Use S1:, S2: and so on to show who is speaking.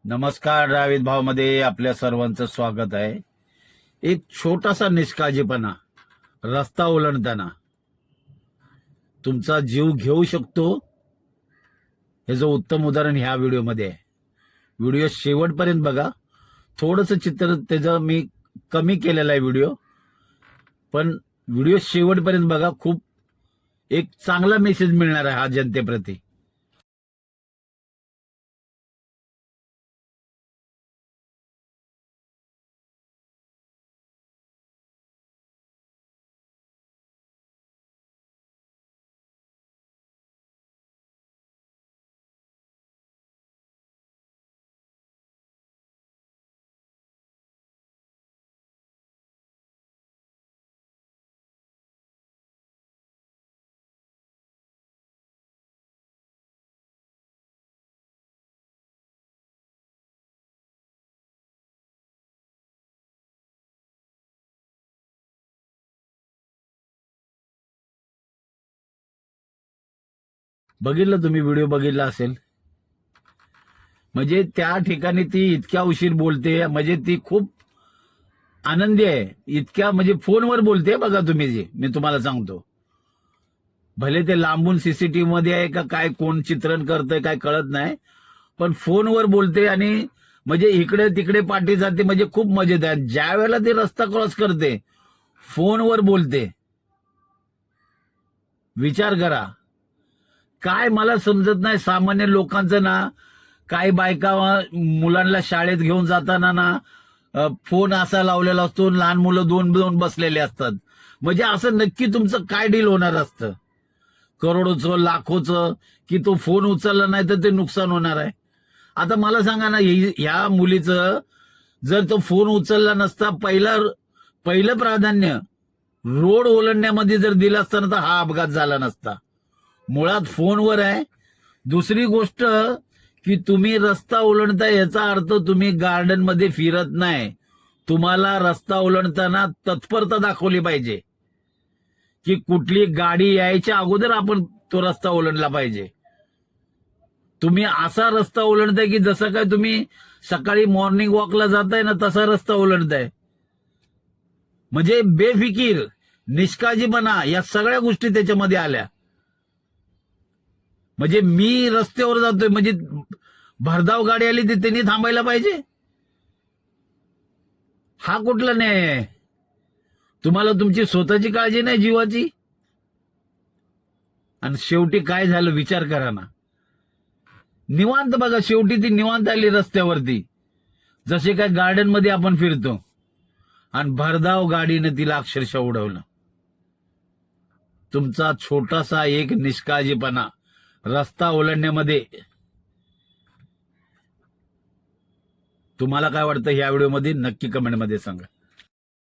S1: नमस्कार. रावीत भावमध्ये आपल्या सर्वांचं स्वागत आहे. एक छोटासा निष्काळजीपणा रस्ता ओलांडताना तुमचा जीव घेऊ शकतो, ह्याचं उत्तम उदाहरण ह्या व्हिडिओमध्ये आहे. व्हिडिओ शेवटपर्यंत बघा. थोडंसं चित्र त्याचं मी कमी केलेलं आहे व्हिडिओ, पण व्हिडिओ शेवटपर्यंत बघा. खूप एक चांगला मेसेज मिळणार आहे हा जनतेप्रती. बघितलं, तुम्ही व्हिडिओ बघितला असेल. म्हणजे त्या ठिकाणी ती इतक्या उशीर बोलते, म्हणजे ती खूप आनंदी आहे. इतक्या म्हणजे फोनवर बोलते बघा तुम्ही. जे मी तुम्हाला सांगतो, भले ते लांबून सीसीटीव्ही मध्ये आहे का काय, कोण चित्रण करतंय काय कळत नाही, पण फोनवर बोलते आणि म्हणजे इकडे तिकडे पाठी जाते. म्हणजे खूप मजेत आहे. ज्या वेळेला ती रस्ता क्रॉस करते फोनवर बोलते. विचार करा. काय मला समजत नाही सामान्य लोकांचं ना. काही बायका मुलांना शाळेत घेऊन जाताना ना फोन असा लावलेला असतो, लहान मुलं दोन दोन बसलेले असतात. म्हणजे असं नक्की तुमचं काय डील होणार असतं, करोडोचं लाखोचं, की तो फोन उचलला नाही तर ते नुकसान होणार आहे. आता मला सांगा ना, ह्या मुलीचं जर तो फोन उचलला नसता, पहिलं प्राधान्य रोड ओलांडण्यामध्ये जर दिलं असतं ना, तर हा अपघात झाला नसता. मुळात फोनवर आहे. दुसरी गोष्ट की तुम्ही रस्ता ओलांडताय याचा अर्थ तुम्ही गार्डन मध्ये फिरत नाही. तुम्हाला रस्ता ओलांडताना तत्परता दाखवली पाहिजे, की कुठली गाडी यायच्या अगोदर आपण तो रस्ता ओलांडला पाहिजे. तुम्ही असा रस्ता ओलांडताय की जसं काय तुम्ही सकाळी मॉर्निंग वॉकला जाताय ना, तसा रस्ता ओलांडताय. म्हणजे बेफिकीर, निष्काळजीपणा, या सगळ्या गोष्टी त्याच्यामध्ये आल्या. म्हणजे मी रस्त्यावर जातोय, म्हणजे भरधाव गाडी आली तर त्यांनी थांबायला पाहिजे. हा कुठला न्याय आहे? तुम्हाला तुमची स्वतःची काळजी नाही जीवाची. आणि शेवटी काय झालं विचार करा ना. निवांत बघा, शेवटी ती निवांत आली रस्त्यावरती, जसे काय गार्डन मध्ये आपण फिरतो, आणि भरधाव गाडीने तिला अक्षरशः उडवलं. तुमचा छोटासा एक निष्काळजीपणा रस्ता ओलांडण्यामध्ये. तुम्हाला काय वाटतं ह्या व्हिडिओमध्ये नक्की कमेंटमध्ये सांगा.